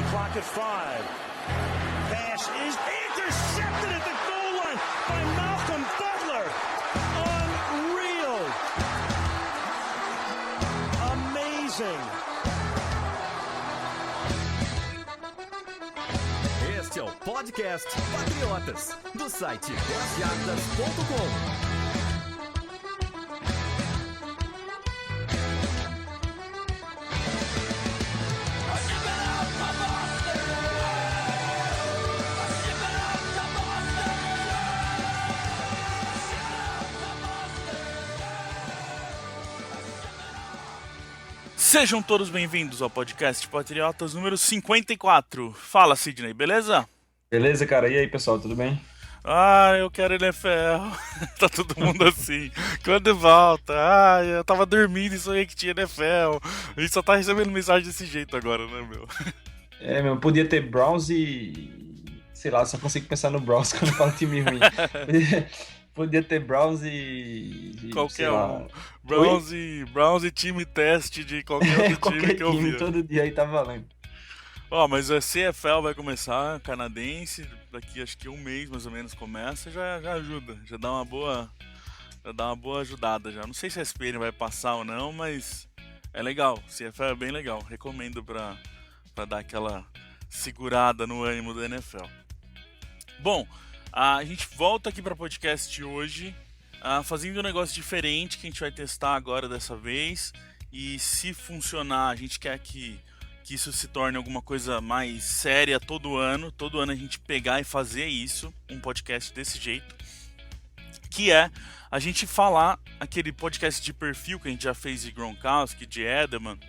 Clock at 5. Pass is intercepted at the goal line by Malcolm Butler. Unreal. Amazing. Este é o podcast Patriotas, do site 10yardas.com. Sejam todos bem-vindos ao podcast Patriotas número 54. Fala, Sidney, beleza? Beleza, cara? E aí, pessoal, tudo bem? Eu quero NFL. Tá todo mundo assim. Quando volta? Eu tava dormindo e sonhei que tinha NFL. A gente só tá recebendo mensagem desse jeito agora, né, meu? Meu, podia ter Browns e... Sei lá, só consigo pensar no Browns quando falo time ruim. Podia ter Browns e qualquer um. Browns e time teste de qualquer outro time que eu vi. Todo dia aí tá valendo. Mas a CFL vai começar, canadense, daqui acho que um mês mais ou menos começa, já ajuda, já dá uma boa ajudada já. Não sei se a SPN vai passar ou não, mas é legal, CFL é bem legal, recomendo pra dar aquela segurada no ânimo da NFL. Bom, a gente volta aqui para o podcast hoje, fazendo um negócio diferente que a gente vai testar agora dessa vez. E se funcionar, a gente quer que isso se torne alguma coisa mais séria todo ano. Todo ano a gente pegar e fazer isso, um podcast desse jeito. Que é a gente falar aquele podcast de perfil que a gente já fez de Gronkowski, de Edelman.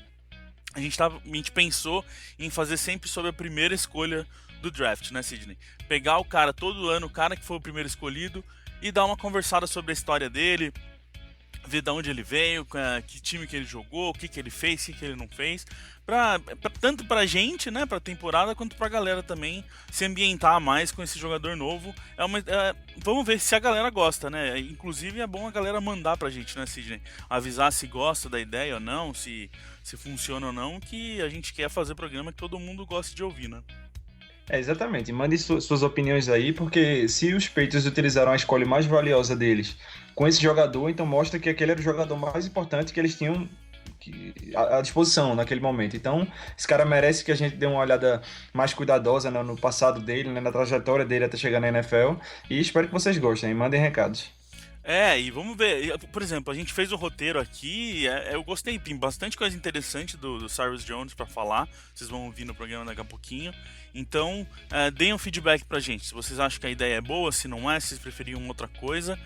A gente pensou em fazer sempre sobre a primeira escolha do draft, né, Sidney? Pegar o cara todo ano, o cara que foi o primeiro escolhido, e dar uma conversada sobre a história dele, ver de onde ele veio, que time que ele jogou, o que ele fez, o que ele não fez, tanto pra gente, né, pra temporada, quanto pra galera também se ambientar mais com esse jogador novo. Vamos ver se a galera gosta, né? Inclusive é bom a galera mandar pra gente, né, Sidney? Avisar se gosta da ideia ou não, se funciona ou não, que a gente quer fazer programa que todo mundo goste de ouvir, né? Exatamente. Mande suas opiniões aí, porque se os Patriots utilizaram a escolha mais valiosa deles com esse jogador, então mostra que aquele era o jogador mais importante que eles tinham à disposição naquele momento. Então, esse cara merece que a gente dê uma olhada mais cuidadosa no passado dele, né, na trajetória dele até chegar na NFL, e espero que vocês gostem. Mandem recados. E vamos ver, por exemplo, a gente fez o roteiro aqui, eu gostei, tem bastante coisa interessante do Cyrus Jones pra falar, vocês vão ouvir no programa daqui a pouquinho, então deem um feedback pra gente, se vocês acham que a ideia é boa, se não é, se vocês preferiam outra coisa.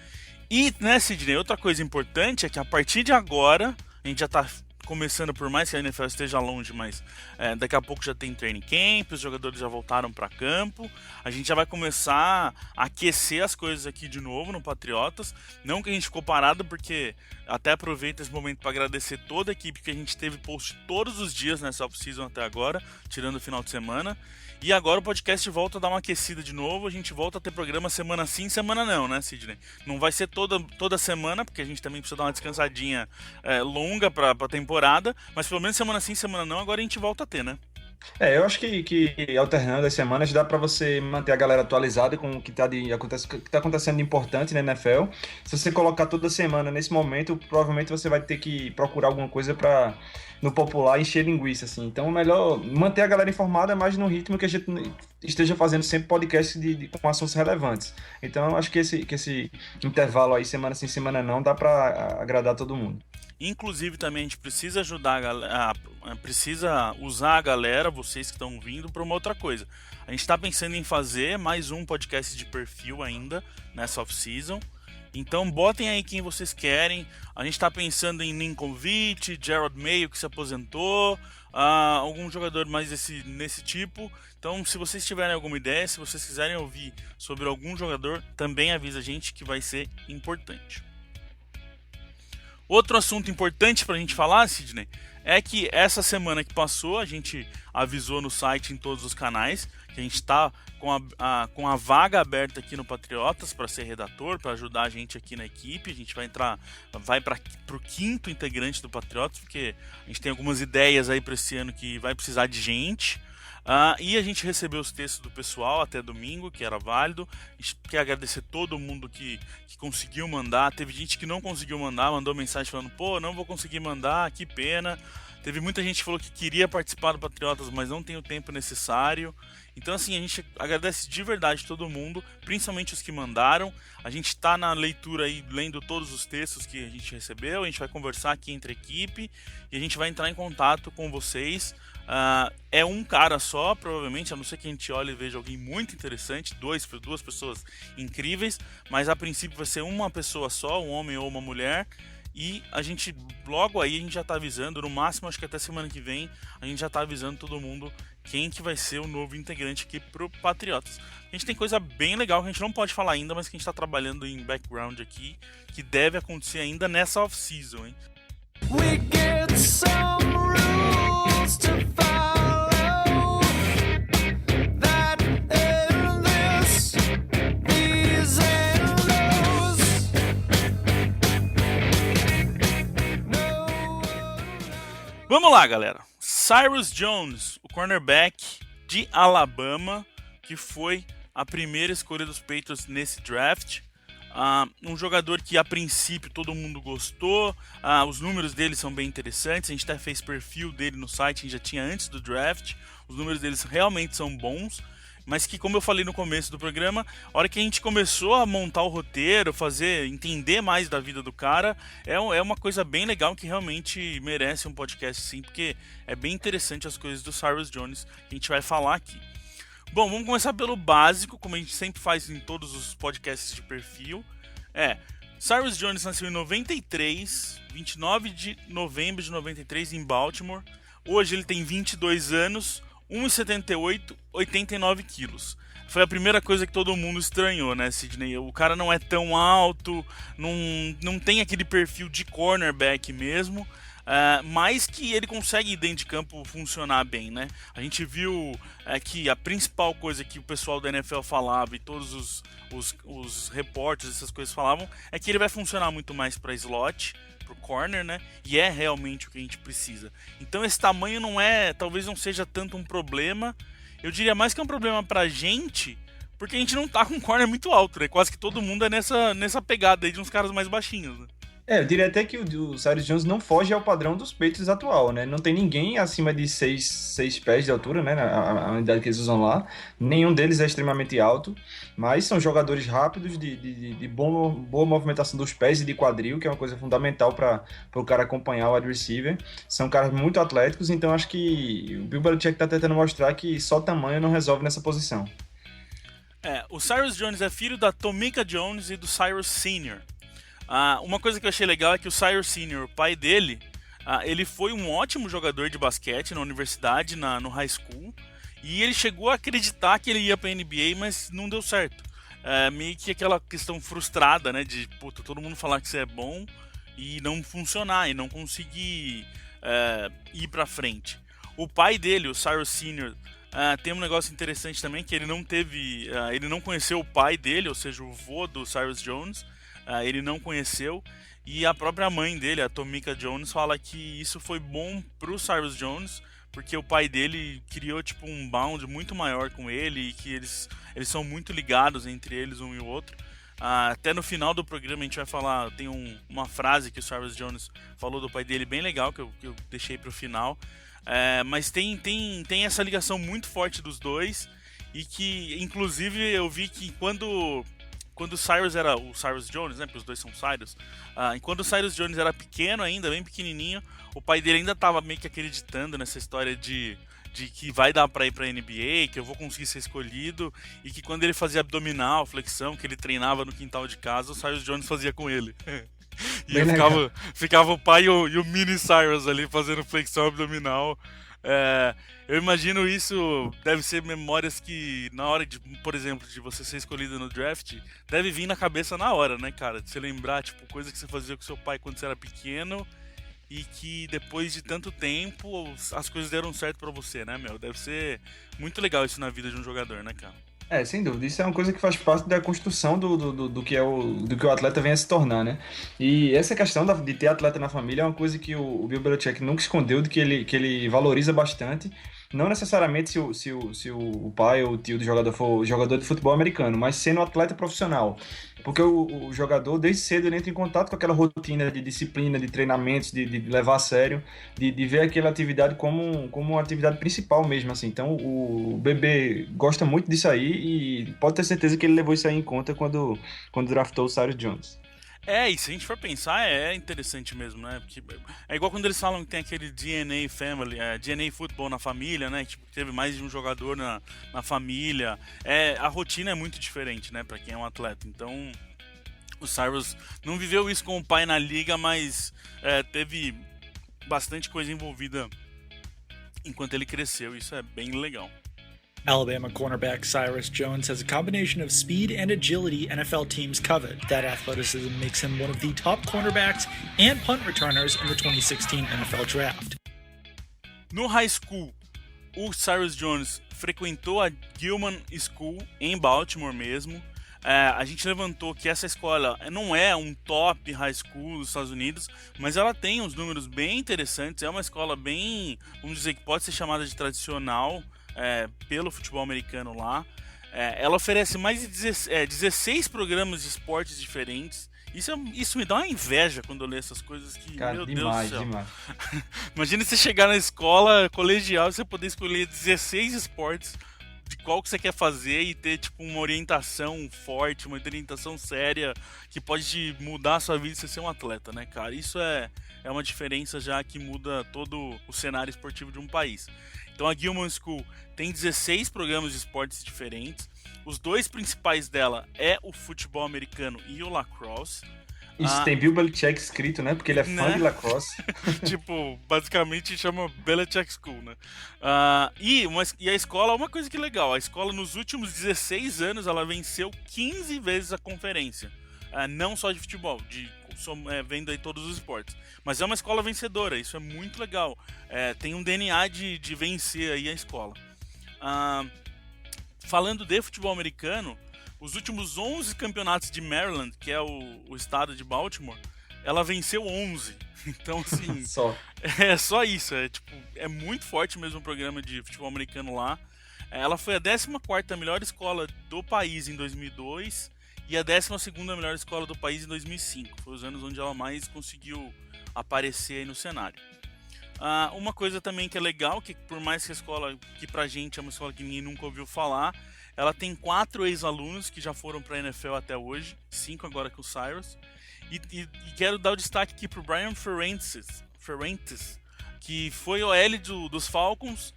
E, né, Sidney, outra coisa importante é que a partir de agora, a gente já tá começando, por mais que a NFL esteja longe, mas daqui a pouco já tem training camp, os jogadores já voltaram para campo, a gente já vai começar a aquecer as coisas aqui de novo no Patriotas. Não que a gente ficou parado, porque até aproveito esse momento para agradecer toda a equipe que a gente teve post todos os dias nessa off-season até agora, tirando o final de semana. E agora o podcast volta a dar uma aquecida de novo, a gente volta a ter programa semana sim, semana não, né, Sidney? Não vai ser toda semana, porque a gente também precisa dar uma descansadinha longa pra temporada, mas pelo menos semana sim, semana não, agora a gente volta a ter, né? Eu acho que alternando as semanas dá para você manter a galera atualizada com o que tá acontecendo de importante na NFL. Se você colocar toda semana nesse momento, provavelmente você vai ter que procurar alguma coisa para no popular encher linguiça, assim. Então, melhor manter a galera informada, mas no ritmo que a gente esteja fazendo sempre podcast com assuntos relevantes. Então, acho que esse intervalo aí, semana sim, semana não, dá para agradar todo mundo. Inclusive também a gente precisa ajudar precisa usar a galera, vocês que estão vindo, para uma outra coisa. A gente está pensando em fazer mais um podcast de perfil ainda nessa off-season. Então botem aí quem vocês querem. A gente está pensando em Ninkovic, Gerald Mayo que se aposentou, algum jogador mais nesse tipo. Então se vocês tiverem alguma ideia, se vocês quiserem ouvir sobre algum jogador, também avisa a gente que vai ser importante. Outro assunto importante para a gente falar, Sidney, é que essa semana que passou, a gente avisou no site, em todos os canais, que a gente está com a vaga aberta aqui no Patriotas para ser redator, para ajudar a gente aqui na equipe. A gente vai para o 5º integrante do Patriotas, porque a gente tem algumas ideias aí para esse ano que vai precisar de gente. E a gente recebeu os textos do pessoal até domingo, que era válido. A gente quer agradecer todo mundo que conseguiu mandar. Teve gente que não conseguiu mandar, mandou mensagem falando: pô, não vou conseguir mandar, que pena. Teve muita gente que falou que queria participar do Patriotas, mas não tem o tempo necessário. Então, assim, a gente agradece de verdade todo mundo, principalmente os que mandaram. A gente tá na leitura aí, lendo todos os textos que a gente recebeu. A gente vai conversar aqui entre a equipe e a gente vai entrar em contato com vocês. É um cara só, provavelmente, a não ser que a gente olhe e veja alguém muito interessante, duas pessoas incríveis, mas a princípio vai ser uma pessoa só, um homem ou uma mulher. E a gente, logo aí, a gente já tá avisando, no máximo acho que até semana que vem, a gente já tá avisando todo mundo quem que vai ser o novo integrante aqui pro Patriotas. A gente tem coisa bem legal que a gente não pode falar ainda, mas que a gente tá trabalhando em background aqui, que deve acontecer ainda nessa off-season, hein? We get some rules to follow that in this, these and those. Vamos lá, galera. Cyrus Jones, o cornerback de Alabama, que foi a primeira escolha dos Patriots nesse draft. Um jogador que a princípio todo mundo gostou, os números dele são bem interessantes, a gente até fez perfil dele no site, a gente já tinha antes do draft, os números deles realmente são bons, mas que, como eu falei no começo do programa, a hora que a gente começou a montar o roteiro, entender mais da vida do cara, é uma coisa bem legal que realmente merece um podcast sim, porque é bem interessante as coisas do Cyrus Jones que a gente vai falar aqui. Bom, vamos começar pelo básico, como a gente sempre faz em todos os podcasts de perfil. Cyrus Jones nasceu em 93, 29 de novembro de 93, em Baltimore. Hoje ele tem 22 anos, 1,78, 89 quilos. Foi a primeira coisa que todo mundo estranhou, né, Sidney? O cara não é tão alto, não tem aquele perfil de cornerback mesmo. Mas que ele consegue dentro de campo funcionar bem, né? A gente viu que a principal coisa que o pessoal da NFL falava e todos os repórteres, essas coisas falavam, é que ele vai funcionar muito mais para slot, pro corner, né? E é realmente o que a gente precisa. Então esse tamanho talvez não seja tanto um problema. Eu diria mais que é um problema pra gente, porque a gente não tá com um corner muito alto, né? Quase que todo mundo é nessa pegada aí de uns caras mais baixinhos, né? Eu diria até que o Cyrus Jones não foge ao padrão dos Patriots atual, né? Não tem ninguém acima de 6 pés de altura, né? A unidade que eles usam lá. Nenhum deles é extremamente alto, mas são jogadores rápidos, de boa movimentação dos pés e de quadril, que é uma coisa fundamental para o cara acompanhar o wide receiver. São caras muito atléticos, então acho que o Bill Belichick tá tentando mostrar que só tamanho não resolve nessa posição. O Cyrus Jones é filho da Tomika Jones e do Cyrus Sr. Uma coisa que eu achei legal é que o Cyrus Sr., o pai dele, ele foi um ótimo jogador de basquete na universidade, no high school, e ele chegou a acreditar que ele ia pra NBA, mas não deu certo. Meio que aquela questão frustrada, né, de todo mundo falar que você é bom e não funcionar, e não conseguir ir pra frente. O pai dele, o Cyrus Sr., tem um negócio interessante também, que ele não conheceu o pai dele, ou seja, o vô do Cyrus Jones. Ele não conheceu, e a própria mãe dele, a Tomika Jones, fala que isso foi bom pro Cyrus Jones, porque o pai dele criou tipo um bond muito maior com ele, e que eles são muito ligados entre eles, um e o outro. Até no final do programa a gente vai falar, tem uma frase que o Cyrus Jones falou do pai dele bem legal, que eu deixei pro final. Mas tem essa ligação muito forte dos dois, e que inclusive eu vi que quando o Cyrus era o Cyrus Jones, né, porque os dois são Cyrus, quando o Cyrus Jones era pequeno ainda, bem pequenininho, o pai dele ainda tava meio que acreditando nessa história de que vai dar pra ir pra NBA, que eu vou conseguir ser escolhido, e que quando ele fazia abdominal, flexão, que ele treinava no quintal de casa, o Cyrus Jones fazia com ele. E ficava o pai e o mini Cyrus ali fazendo flexão abdominal. Eu imagino isso, deve ser memórias que na hora de, por exemplo, de você ser escolhido no draft, deve vir na cabeça na hora, né, cara? De você lembrar, tipo, coisa que você fazia com seu pai quando você era pequeno e que depois de tanto tempo as coisas deram certo pra você, né, meu? Deve ser muito legal isso na vida de um jogador, né, cara? Sem dúvida. Isso é uma coisa que faz parte da construção do que o atleta vem a se tornar, né? E essa questão de ter atleta na família é uma coisa que o Bill Belichick nunca escondeu, de que ele valoriza bastante. não necessariamente se o pai ou o tio do jogador for jogador de futebol americano, mas sendo atleta profissional. Porque o jogador, desde cedo, ele entra em contato com aquela rotina de disciplina, de treinamentos, de levar a sério, de ver aquela atividade como uma atividade principal mesmo, assim. Então, o bebê gosta muito disso aí e pode ter certeza que ele levou isso aí em conta quando draftou o Cyrus Jones. E se a gente for pensar, é interessante mesmo, né? Porque é igual quando eles falam que tem aquele DNA Family, DNA Football na família, né? Tipo, teve mais de um jogador na família. A rotina é muito diferente, né? Pra quem é um atleta. Então, o Cyrus não viveu isso com o pai na liga, mas teve bastante coisa envolvida enquanto ele cresceu. Isso é bem legal. Alabama cornerback Cyrus Jones has a combination of speed and agility NFL teams covet. That athleticism makes him one of the top cornerbacks and punt returners in the 2016 NFL Draft. No high school, o Cyrus Jones frequentou a Gilman School em Baltimore mesmo. A gente levantou que essa escola não é um top high school dos Estados Unidos, mas ela tem uns números bem interessantes. É uma escola bem, vamos dizer, que pode ser chamada de tradicional pelo futebol americano lá. Ela oferece mais de 16 programas de esportes diferentes. Isso me dá uma inveja quando eu leio essas coisas que, Cara, meu demais, Deus do céu. demais. Imagina você chegar na escola colegial e você poder escolher 16 esportes de qual que você quer fazer e ter tipo uma orientação forte, uma orientação séria que pode mudar a sua vida e você ser um atleta, né, cara? Isso é uma diferença já que muda todo o cenário esportivo de um país. Então a Gilman School tem 16 programas de esportes diferentes. Os dois principais dela é o futebol americano e o lacrosse. Isso tem Bill Belichick escrito, né? Porque ele é fã Né? de lacrosse. Tipo, basicamente chama Belichick School, né? E a escola, uma coisa que é legal, a escola nos últimos 16 anos ela venceu 15 vezes a conferência. Não só de futebol, vendo aí todos os esportes. Mas é uma escola vencedora, isso é muito legal. Tem um DNA de vencer aí a escola. Falando de futebol americano, os últimos 11 campeonatos de Maryland, que é o estado de Baltimore, ela venceu 11. Então, assim, Só. é só isso. É muito forte mesmo o programa de futebol americano lá. Ela foi a 14ª melhor escola do país em 2002 e a 12ª melhor escola do país em 2005. Foi os anos onde ela mais conseguiu aparecer aí no cenário. Uma coisa também que é legal, que por mais que a escola, que pra gente é uma escola que ninguém nunca ouviu falar, ela tem 4 ex-alunos que já foram pra NFL até hoje, 5 agora com o Cyrus. E quero dar o destaque aqui pro Brian Ferentz, que foi OL dos Falcons,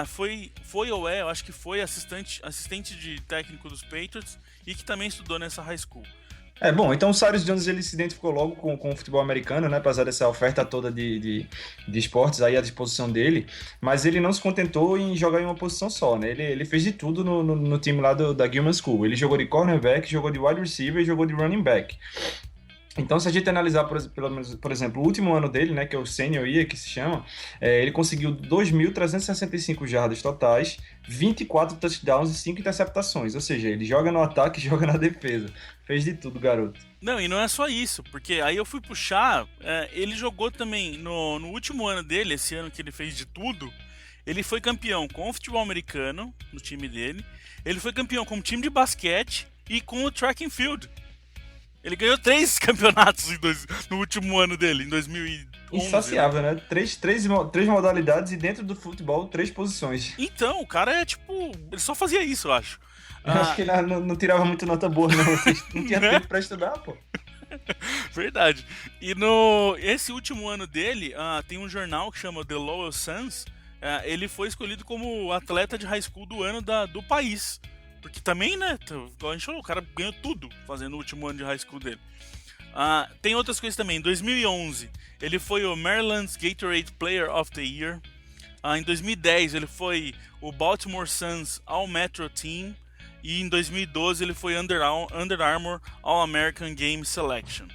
foi OL, eu acho que foi assistente de técnico dos Patriots e que também estudou nessa high school. Bom, então o Cyrus Jones ele se identificou logo com o futebol americano, né? Apesar dessa oferta toda de esportes aí à disposição dele, mas ele não se contentou em jogar em uma posição só, né? Ele fez de tudo no time lá da Gilman School. Ele jogou de cornerback, jogou de wide receiver e jogou de running back. Então, se a gente analisar, por exemplo, o último ano dele, né, que é o Senior Year, que se chama, ele conseguiu 2.365 jardas totais, 24 touchdowns e 5 interceptações. Ou seja, ele joga no ataque e joga na defesa. Fez de tudo, garoto. Não, e não é só isso, porque aí eu fui puxar, ele jogou também no último ano dele, esse ano que ele fez de tudo, ele foi campeão com o futebol americano, no time dele, ele foi campeão com o time de basquete e com o track and field. Ele ganhou 3 campeonatos no último ano dele, em 2011. Insaciável, né? Três modalidades e dentro do futebol, 3 posições. Então, o cara ele só fazia isso, eu acho. Eu acho que ele não tirava muito nota boa, não. Não tinha tempo pra estudar, pô. Verdade. E esse último ano dele, tem um jornal que chama The Lowell Suns. Ele foi escolhido como atleta de high school do ano do país. Porque também, né, igual a gente falou, o cara ganhou tudo fazendo o último ano de high school dele. Tem outras coisas também. Em 2011, ele foi o Maryland's Gatorade Player of the Year. Em 2010, ele foi o Baltimore Suns All-Metro Team. E em 2012, ele foi Under Armour All-American Game Selection.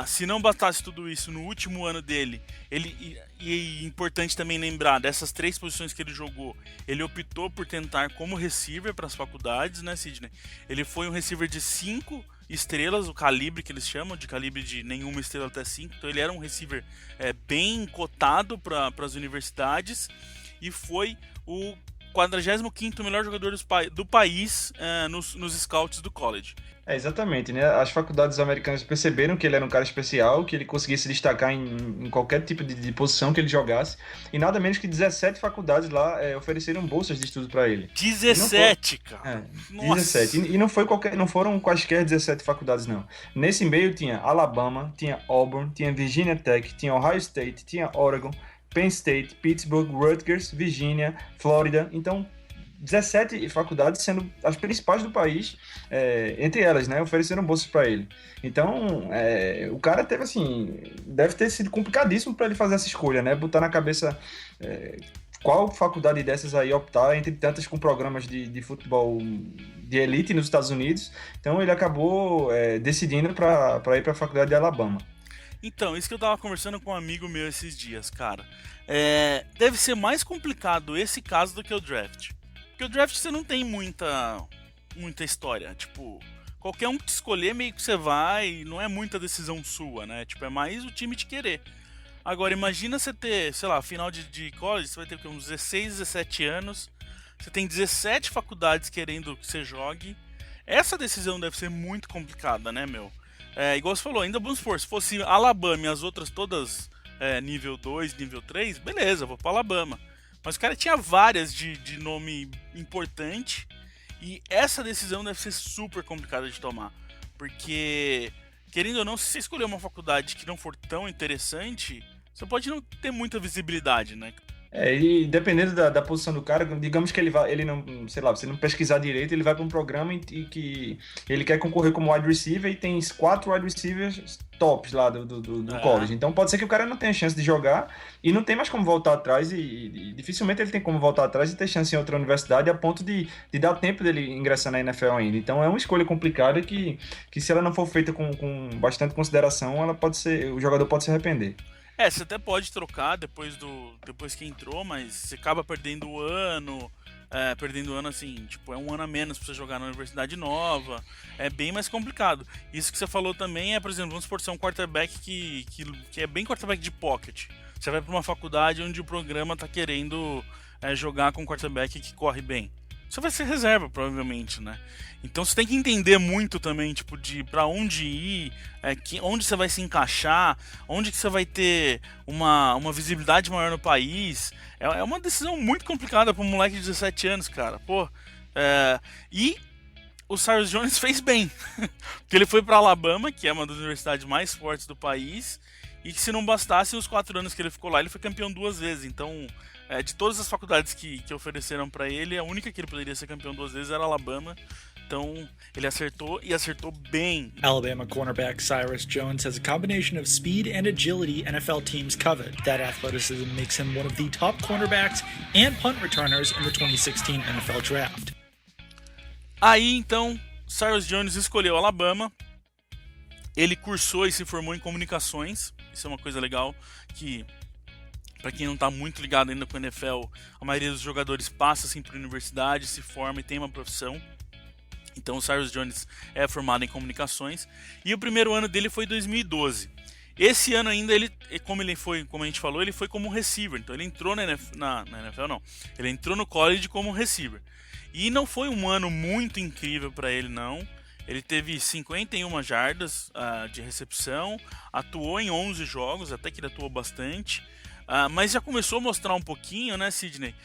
Se não bastasse tudo isso no último ano dele, e importante também lembrar dessas 3 posições que ele jogou, ele optou por tentar como receiver para as faculdades, né, Sidney? Ele foi um receiver de 5 estrelas, o calibre que eles chamam, de calibre de nenhuma estrela até 5, então ele era um receiver bem cotado para as universidades, e foi o 45º melhor jogador do país nos scouts do college. Exatamente, né? As faculdades americanas perceberam que ele era um cara especial, que ele conseguia se destacar em qualquer tipo de posição que ele jogasse, e nada menos que 17 faculdades lá ofereceram bolsas de estudo para ele. 17, cara! Nossa. 17. E não foram quaisquer 17 faculdades, não. Nesse meio tinha Alabama, tinha Auburn, tinha Virginia Tech, tinha Ohio State, tinha Oregon, Penn State, Pittsburgh, Rutgers, Virginia, Flórida. Então, 17 faculdades sendo as principais do país, entre elas, né, ofereceram bolsas para ele. Então, o cara teve assim, deve ter sido complicadíssimo para ele fazer essa escolha, né, botar na cabeça qual faculdade dessas aí optar, entre tantas com programas de futebol de elite nos Estados Unidos. Então, ele acabou decidindo para ir para a faculdade de Alabama. Então, isso que eu tava conversando com um amigo meu esses dias, cara. Deve ser mais complicado esse caso do que o draft. Porque o draft você não tem muita história. Tipo, qualquer um que te escolher, meio que você vai, não é muita decisão sua, né? Tipo, é mais o time te querer. Agora, imagina você ter, sei lá, final de college, você vai ter uns 16, 17 anos. Você tem 17 faculdades querendo que você jogue. Essa decisão deve ser muito complicada, né, meu? Igual você falou, ainda vamos supor, se fosse Alabama e as outras todas nível 2, nível 3, beleza, vou pra Alabama. Mas o cara tinha várias de nome importante e essa decisão deve ser super complicada de tomar. Porque, querendo ou não, se você escolher uma faculdade que não for tão interessante, você pode não ter muita visibilidade, né? E dependendo da posição do cara, digamos que ele não, sei lá, você não pesquisar direito, ele vai para um programa e que ele quer concorrer como wide receiver e tem 4 wide receivers tops lá do college. Então pode ser que o cara não tenha chance de jogar e não tem mais como voltar atrás e dificilmente ele tem como voltar atrás e ter chance em outra universidade a ponto de dar tempo dele ingressar na NFL ainda. Então é uma escolha complicada que se ela não for feita com bastante consideração, o jogador pode se arrepender. Você até pode trocar depois que entrou, mas você acaba perdendo o ano. Perdendo o ano assim, tipo, é um ano a menos pra você jogar na universidade nova. É bem mais complicado. Isso que você falou também por exemplo, vamos supor ser um quarterback que é bem quarterback de pocket. Você vai pra uma faculdade onde o programa tá querendo jogar com um quarterback que corre bem. Você vai ser reserva, provavelmente, né? Então você tem que entender muito também, tipo, de pra onde ir, onde você vai se encaixar, onde que você vai ter uma visibilidade maior no país. É uma decisão muito complicada pra um moleque de 17 anos, cara. Pô, e o Cyrus Jones fez bem. Porque ele foi pra Alabama, que é uma das universidades mais fortes do país, e que se não bastasse os 4 anos que ele ficou lá, ele foi campeão 2 vezes. Então, de todas as faculdades que ofereceram pra ele, a única que ele poderia ser campeão 2 vezes era Alabama. Então, ele acertou e acertou bem. Alabama cornerback Cyrus Jones has a combination of speed and agility NFL teams covet. That athleticism makes him one of the top cornerbacks and punt returners in the 2016 NFL Draft. Aí, então, Cyrus Jones escolheu Alabama. Ele cursou e se formou em comunicações. Isso é uma coisa legal que, para quem não está muito ligado ainda com a NFL, a maioria dos jogadores passa assim para a universidade, se forma e tem uma profissão. Então o Cyrus Jones é formado em comunicações e o primeiro ano dele foi 2012. Esse ano ainda como a gente falou, ele foi como receiver. Então ele entrou na NFL não. Ele entrou no college como receiver. E não foi um ano muito incrível para ele não. Ele teve 51 jardas de recepção, atuou em 11 jogos, até que ele atuou bastante, mas já começou a mostrar um pouquinho, né, Sidney,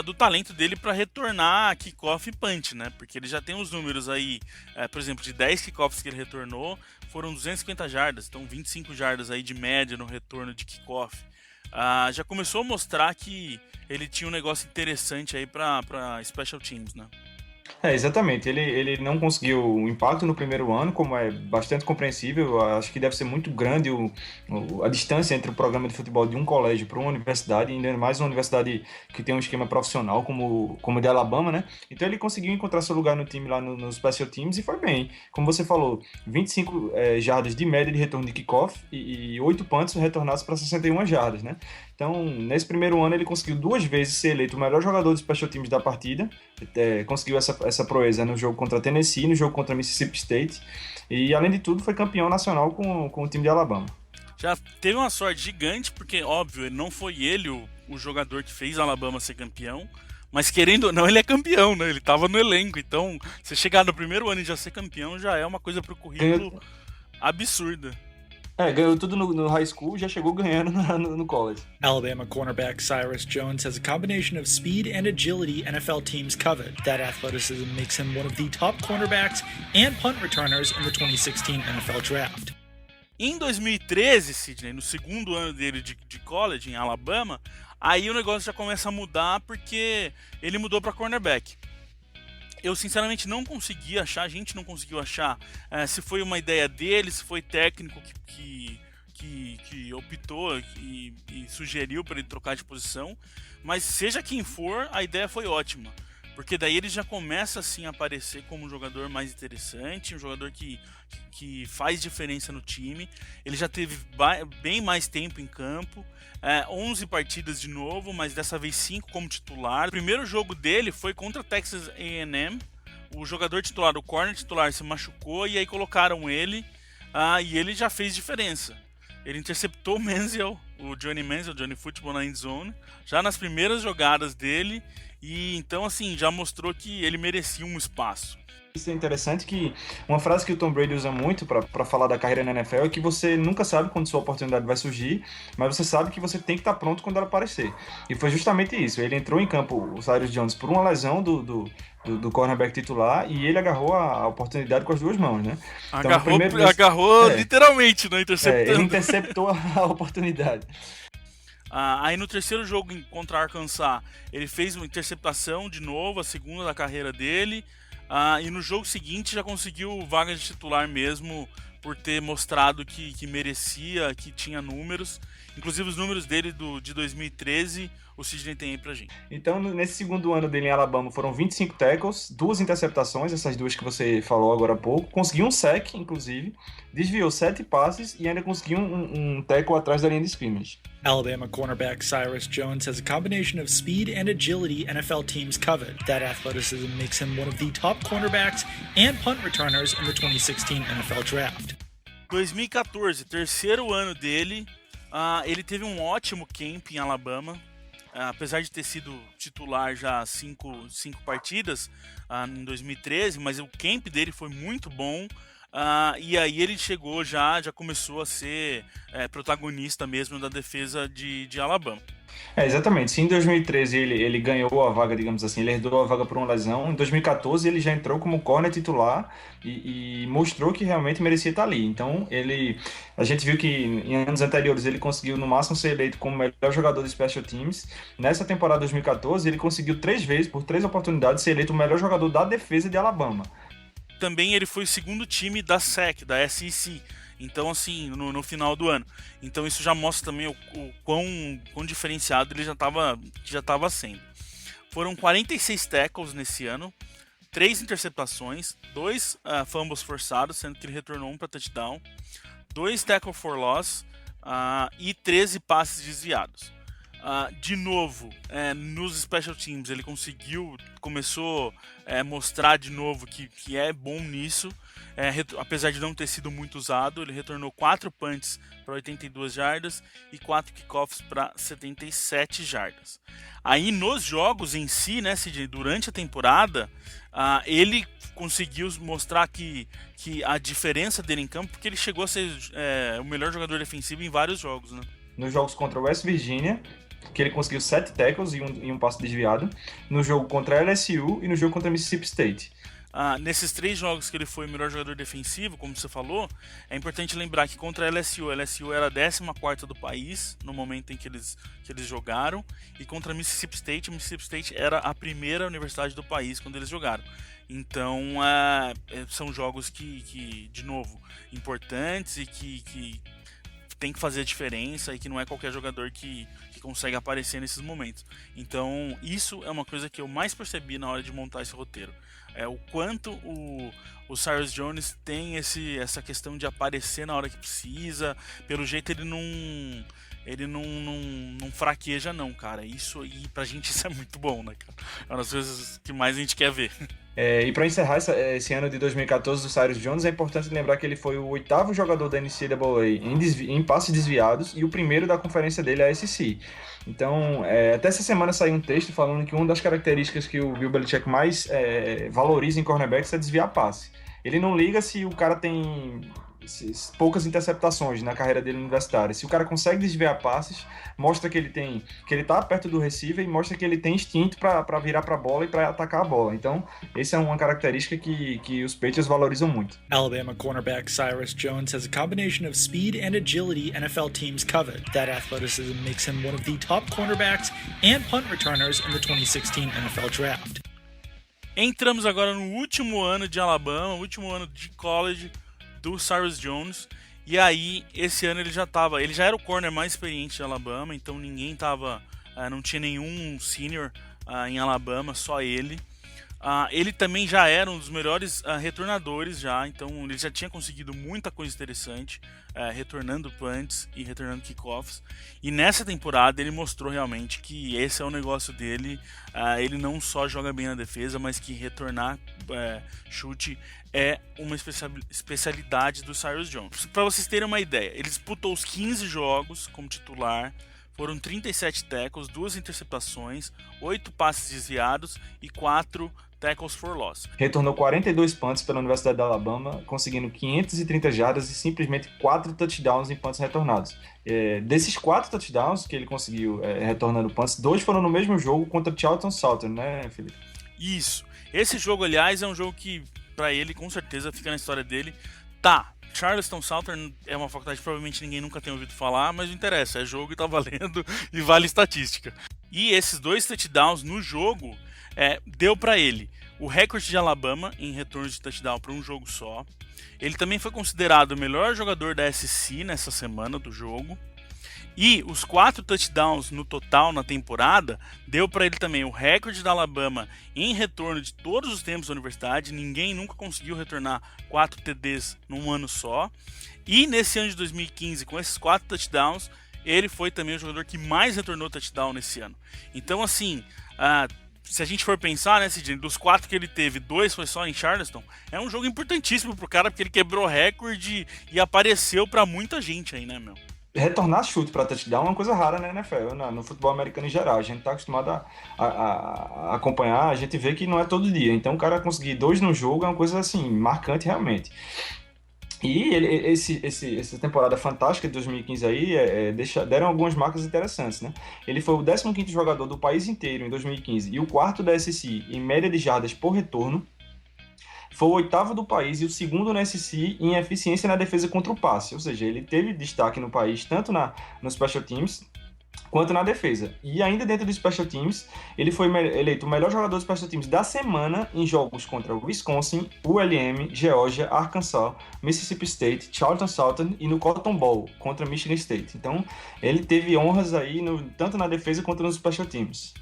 do talento dele para retornar kickoff e punch, né? Porque ele já tem os números aí, por exemplo, de 10 kickoffs que ele retornou, foram 250 jardas, então 25 jardas aí de média no retorno de kickoff. Já começou a mostrar que ele tinha um negócio interessante aí para special teams, né? Exatamente. Ele não conseguiu o impacto no primeiro ano, como é bastante compreensível. Acho que deve ser muito grande a distância entre o programa de futebol de um colégio para uma universidade, ainda mais uma universidade que tem um esquema profissional como o de Alabama, né? Então ele conseguiu encontrar seu lugar no time lá nos special teams e foi bem. Como você falou, 25 jardas de média de retorno de kickoff e 8 punts retornados para 61 jardas, né? Então, nesse primeiro ano, ele conseguiu 2 vezes ser eleito o melhor jogador dos special teams da partida. Conseguiu essa proeza no jogo contra Tennessee, no jogo contra Mississippi State. E, além de tudo, foi campeão nacional com o time de Alabama. Já teve uma sorte gigante, porque, óbvio, não foi ele o jogador que fez Alabama ser campeão, mas querendo ou não, ele é campeão, né? Ele tava no elenco, então você chegar no primeiro ano e já ser campeão já é uma coisa pro currículo absurda. Ganhou tudo no high school, já chegou ganhando no college. Alabama cornerback Cyrus Jones has a combination of speed and agility NFL teams covet. That athleticism makes him one of the top cornerbacks and punt returners in the 2016 NFL Draft. Em 2013, Sidney, no segundo ano dele de college, em Alabama, aí o negócio já começa a mudar porque ele mudou para cornerback. Eu sinceramente não consegui achar, a gente não conseguiu achar se foi uma ideia dele, se foi técnico que optou e sugeriu para ele trocar de posição, mas seja quem for, a ideia foi ótima, porque daí ele já começa assim a aparecer como um jogador mais interessante, um jogador que faz diferença no time. Ele já teve bem mais tempo em campo, 11 partidas de novo, mas dessa vez 5 como titular. O primeiro jogo dele foi contra Texas A&M. O jogador titular, o corner titular, se machucou e aí colocaram ele, e ele já fez diferença. Ele interceptou o Johnny Football na endzone, já nas primeiras jogadas dele, e então assim, já mostrou que ele merecia um espaço. Isso é interessante, que uma frase que o Tom Brady usa muito para falar da carreira na NFL é que você nunca sabe quando sua oportunidade vai surgir, mas você sabe que você tem que estar pronto quando ela aparecer. E foi justamente isso. Ele entrou em campo, o Cyrus Jones, por uma lesão do cornerback titular, e ele agarrou a oportunidade com as duas mãos, né? Então, agarrou literalmente, né? Interceptando. Ele interceptou a oportunidade. Aí no terceiro jogo contra Arkansas, ele fez uma interceptação de novo, a segunda da carreira dele. E no jogo seguinte já conseguiu vaga de titular mesmo, por ter mostrado que merecia, que tinha números. Inclusive os números dele de 2013, o Sidney tem aí pra gente. Então, nesse segundo ano dele em Alabama, foram 25 tackles, 2 interceptações, essas duas que você falou agora há pouco. Conseguiu um sack, inclusive, desviou 7 passes e ainda conseguiu um tackle atrás da linha de scrimmage. Alabama cornerback Cyrus Jones has a combination of speed and agility NFL teams covet. That athleticism makes him one of the top cornerbacks and punt returners in the 2016 NFL Draft. 2014, terceiro ano dele, ele teve um ótimo camp em Alabama. Apesar de ter sido titular já 5 partidas em 2013, mas o camp dele foi muito bom. E aí ele chegou já começou a ser protagonista mesmo da defesa de Alabama. Exatamente. Se em 2013 ele ganhou a vaga, digamos assim, ele herdou a vaga por uma lesão, em 2014 ele já entrou como corner titular e mostrou que realmente merecia estar ali. Então, a gente viu que em anos anteriores ele conseguiu no máximo ser eleito como melhor jogador de Special Teams. Nessa temporada 2014 ele conseguiu 3 vezes, por 3 oportunidades, ser eleito o melhor jogador da defesa de Alabama. Também ele foi o segundo time da SEC, da SEC. Então, assim, no final do ano. Então, isso já mostra também o quão diferenciado ele já estava sendo. Foram 46 tackles nesse ano, 3 interceptações, 2 fumbles forçados, sendo que ele retornou 1 para touchdown, 2 tackle for loss e 13 passes desviados. De novo, nos Special Teams ele começou a mostrar de novo que é bom nisso. Apesar de não ter sido muito usado, ele retornou 4 punts para 82 jardas e 4 kickoffs para 77 jardas. Aí nos jogos em si, né, Sidney, durante a temporada, ele conseguiu mostrar que a diferença dele em campo, porque ele chegou a ser o melhor jogador defensivo em vários jogos, né? Nos jogos contra West Virginia, que ele conseguiu 7 tackles e um passe desviado, no jogo contra a LSU e no jogo contra a Mississippi State. Nesses 3 jogos que ele foi o melhor jogador defensivo, como você falou, é importante lembrar que contra a LSU era a 14ª do país no momento em que eles jogaram, e contra a Mississippi State era a primeira universidade do país quando eles jogaram. Então são jogos que de novo, importantes e que tem que fazer a diferença, e que não é qualquer jogador que consegue aparecer nesses momentos. Então isso é uma coisa que eu mais percebi na hora de montar esse roteiro. O quanto o Cyrus Jones tem essa questão de aparecer na hora que precisa. Pelo jeito ele não fraqueja não, cara. Isso aí pra gente isso é muito bom, né, cara? É uma das coisas que mais a gente quer ver. E para encerrar esse ano de 2014 do Cyrus Jones, é importante lembrar que ele foi o 8º jogador da NCAA em passes desviados e o primeiro da conferência dele, a SEC. Então, até essa semana saiu um texto falando que uma das características que o Bill Belichick mais valoriza em cornerbacks é desviar passe. Ele não liga se o cara tem poucas interceptações na carreira dele universitária. Se o cara consegue desviar passes, mostra que ele tá perto do receiver e mostra que ele tem instinto para virar para a bola e para atacar a bola. Então, essa é uma característica que os Patriots valorizam muito. Alabama cornerback Cyrus Jones has a combination of speed and agility NFL teams covet. That athleticism makes him one of the top cornerbacks and punt returners in the 2016 NFL Draft. Entramos agora no último ano de Alabama, último ano de college do Cyrus Jones, e aí esse ano ele já era o corner mais experiente de Alabama, então não tinha nenhum senior em Alabama, só ele. Ele também já era um dos melhores retornadores então ele já tinha conseguido muita coisa interessante, retornando punts e retornando kickoffs, e nessa temporada ele mostrou realmente que esse é o negócio dele. Ele não só joga bem na defesa, mas que retornar chute é uma especialidade do Cyrus Jones. Para vocês terem uma ideia, ele disputou os 15 jogos como titular, foram 37 tackles, 2 interceptações, 8 passes desviados e 4 tackles for loss. Retornou 42 punts pela Universidade da Alabama, conseguindo 530 jardas e simplesmente 4 touchdowns em punts retornados. Desses 4 touchdowns que ele conseguiu retornando punts, 2 foram no mesmo jogo contra o Charlton Southern, né, Felipe? Isso. Esse jogo, aliás, é um jogo que, para ele, com certeza, fica na história dele. Charleston Southern é uma faculdade que provavelmente ninguém nunca tem ouvido falar, mas não interessa, é jogo e tá valendo e vale estatística. E esses 2 touchdowns no jogo deu para ele o recorde de Alabama em retornos de touchdown para um jogo só. Ele também foi considerado o melhor jogador da SEC nessa semana do jogo. E os 4 touchdowns no total na temporada deu para ele também o recorde da Alabama em retorno de todos os tempos da universidade. Ninguém nunca conseguiu retornar 4 TDs num ano só. E nesse ano de 2015, com esses 4 touchdowns, ele foi também o jogador que mais retornou touchdown nesse ano. Então, assim, se a gente for pensar, né, Sidney, dos 4 que ele teve, 2 foi só em Charleston, é um jogo importantíssimo pro cara, porque ele quebrou recorde e apareceu para muita gente aí, né, meu? Retornar chute para touchdown é uma coisa rara na NFL, no futebol americano em geral. A gente está acostumado a acompanhar, a gente vê que não é todo dia. Então o cara conseguir 2 no jogo é uma coisa assim, marcante realmente. E essa temporada fantástica de 2015 aí deram algumas marcas interessantes, né? Ele foi o 15º jogador do país inteiro em 2015 e o 4º da SEC em média de jardas por retorno. Foi o 8º do país e o 2º na SEC em eficiência na defesa contra o passe. Ou seja, ele teve destaque no país tanto no Special Teams quanto na defesa. E ainda dentro do Special Teams, ele foi eleito o melhor jogador do Special Teams da semana em jogos contra Wisconsin, ULM, Geórgia, Arkansas, Mississippi State, Charleston Southern e no Cotton Bowl contra Michigan State. Então, ele teve honras aí tanto na defesa quanto nos Special Teams.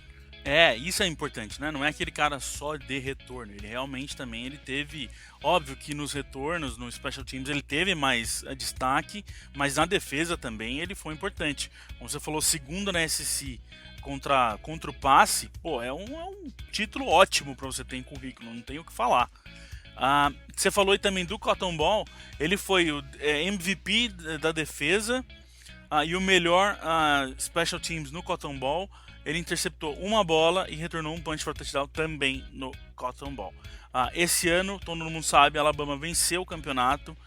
Isso é importante, né? Não é aquele cara só de retorno. Ele realmente também teve... Óbvio que nos retornos, no Special Teams, ele teve mais destaque, mas na defesa também ele foi importante. Como você falou, 2º na SEC contra o passe, é um título ótimo para você ter em currículo, não tem o que falar. Você falou aí também do Cotton Bowl, ele foi o MVP da defesa e o melhor Special Teams no Cotton Bowl. Ele interceptou uma bola e retornou um punch para touchdown também no Cotton Bowl. Esse ano, todo mundo sabe, Alabama venceu o campeonato.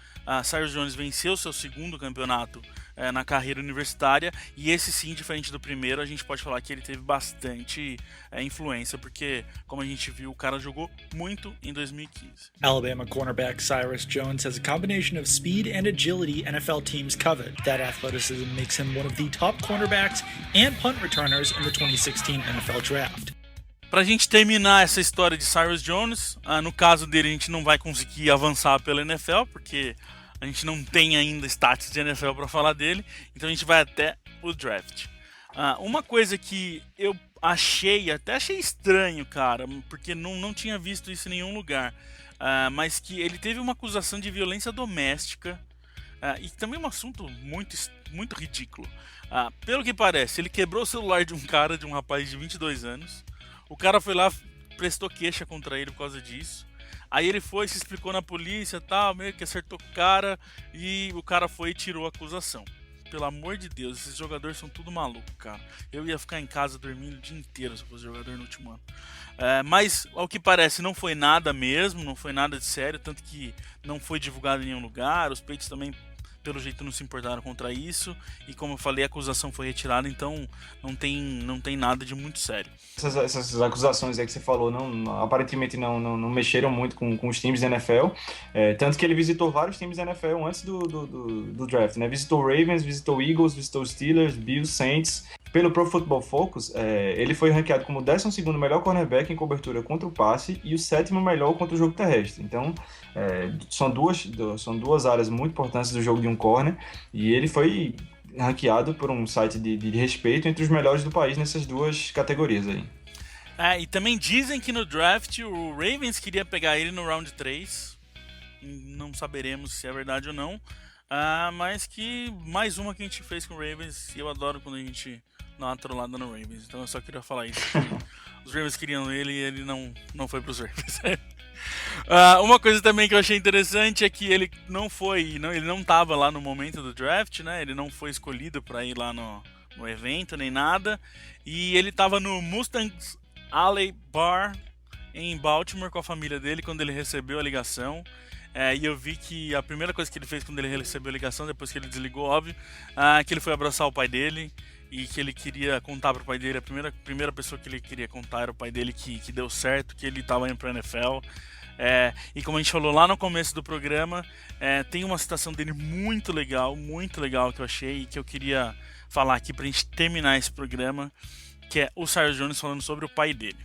Cyrus Jones venceu seu 2º campeonato na carreira universitária. E esse sim, diferente do primeiro, a gente pode falar que ele teve bastante influência, porque, como a gente viu, o cara jogou muito em 2015. Alabama cornerback Cyrus Jones has a combination of speed and agility NFL teams covet. That athleticism makes him one of the top cornerbacks and punt returners in the 2016 NFL Draft. Pra gente terminar essa história de Cyrus Jones, no caso dele a gente não vai conseguir avançar pela NFL, porque a gente não tem ainda status de NFL para falar dele, então a gente vai até o draft. Uma coisa que eu até achei estranho, cara, porque não tinha visto isso em nenhum lugar, mas que ele teve uma acusação de violência doméstica, e também um assunto muito ridículo. Pelo que parece, ele quebrou o celular de um rapaz de 22 anos, o cara foi lá, prestou queixa contra ele por causa disso. Aí ele foi, se explicou na polícia e tal, meio que acertou com o cara, e o cara foi e tirou a acusação. Pelo amor de Deus, esses jogadores são tudo maluco, cara. Eu ia ficar em casa dormindo o dia inteiro se eu fosse jogador no último ano. Mas, ao que parece, não foi nada mesmo, não foi nada de sério, tanto que não foi divulgado em nenhum lugar. Os Patriots também, pelo jeito, não se importaram contra isso. E como eu falei, a acusação foi retirada, então não tem nada de muito sério. Essas acusações aí que você falou, aparentemente não mexeram muito com os times da NFL. Tanto que ele visitou vários times da NFL antes do draft, né? Visitou Ravens, visitou Eagles, visitou Steelers, Bills, Saints. Pelo Pro Football Focus, ele foi ranqueado como o 12º melhor cornerback em cobertura contra o passe e o 7º melhor contra o jogo terrestre. Então, são duas áreas muito importantes do jogo de um corner, e ele foi ranqueado por um site de respeito entre os melhores do país nessas duas categorias aí. E também dizem que no draft o Ravens queria pegar ele no round 3. Não saberemos se é verdade ou não. Mas que mais uma que a gente fez com o Ravens, e eu adoro quando a gente dá uma trollada no Ravens. Então eu só queria falar isso. Os Ravens queriam ele e ele não foi pros Ravens. Uma coisa também que eu achei interessante é que ele ele não estava lá no momento do draft, né? Ele não foi escolhido para ir lá no evento nem nada, e ele estava no Mustangs Alley Bar em Baltimore com a família dele quando ele recebeu a ligação. E eu vi que a primeira coisa que ele fez quando ele recebeu a ligação, depois que ele desligou, óbvio, que ele foi abraçar o pai dele, e que ele queria contar pro pai dele, a primeira pessoa que ele queria contar era o pai dele, que deu certo, que ele estava indo pra NFL. E como a gente falou lá no começo do programa, tem uma citação dele muito legal que eu achei, e que eu queria falar aqui pra gente terminar esse programa, que é o Cyrus Jones falando sobre o pai dele.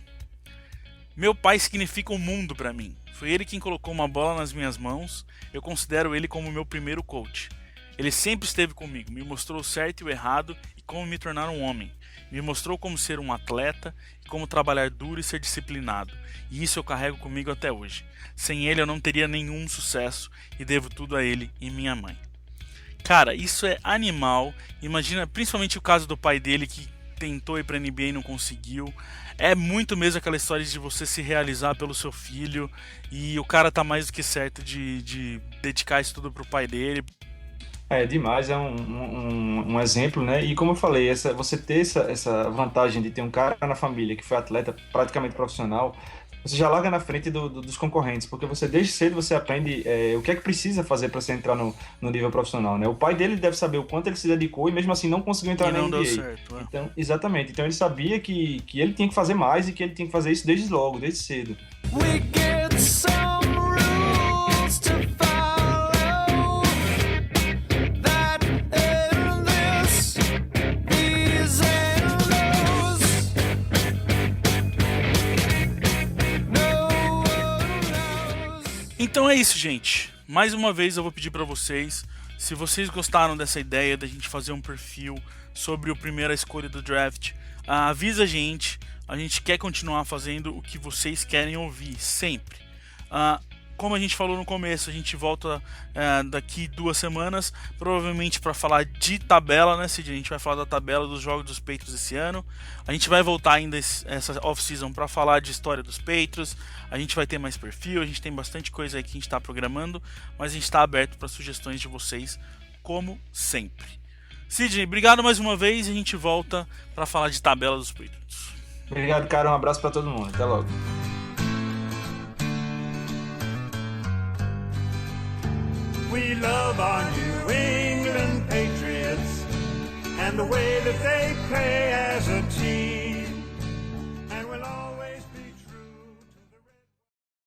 Meu pai significa o mundo pra mim. Foi ele quem colocou uma bola nas minhas mãos. Eu considero ele como meu primeiro coach. Ele sempre esteve comigo, me mostrou o certo e o errado e como me tornar um homem. Me mostrou como ser um atleta e como trabalhar duro e ser disciplinado. E isso eu carrego comigo até hoje. Sem ele eu não teria nenhum sucesso e devo tudo a ele e minha mãe. Cara, isso é animal. Imagina, principalmente o caso do pai dele que tentou ir pra NBA e não conseguiu. É muito mesmo aquela história de você se realizar pelo seu filho, e o cara tá mais do que certo de dedicar isso tudo pro pai dele. Demais, é um exemplo, né? E como eu falei, você ter essa vantagem de ter um cara na família que foi atleta praticamente profissional, você já larga na frente dos concorrentes, porque você desde cedo você aprende o que é que precisa fazer para você entrar no nível profissional, né? O pai dele deve saber o quanto ele se dedicou e mesmo assim não conseguiu entrar na NBA. Deu certo, Então, exatamente. Então ele sabia que ele tinha que fazer mais e que ele tinha que fazer isso desde cedo. We get some rules to follow that in this, these and those. No one knows. Então é isso, gente. Mais uma vez eu vou pedir pra vocês, se vocês gostaram dessa ideia da gente fazer um perfil sobre a primeira escolha do draft, avisa a gente quer continuar fazendo o que vocês querem ouvir, sempre. Como a gente falou no começo, a gente volta daqui 2 semanas, provavelmente para falar de tabela, né, Cid? A gente vai falar da tabela dos jogos dos Patriots esse ano. A gente vai voltar ainda essa off-season para falar de história dos Patriots. A gente vai ter mais perfil, a gente tem bastante coisa aí que a gente está programando, mas a gente está aberto para sugestões de vocês, como sempre. Sidney, obrigado mais uma vez, e a gente volta para falar de tabela dos Patriots. Obrigado, cara. Um abraço para todo mundo. Até logo. We love our New England Patriots and the way that they play as a team.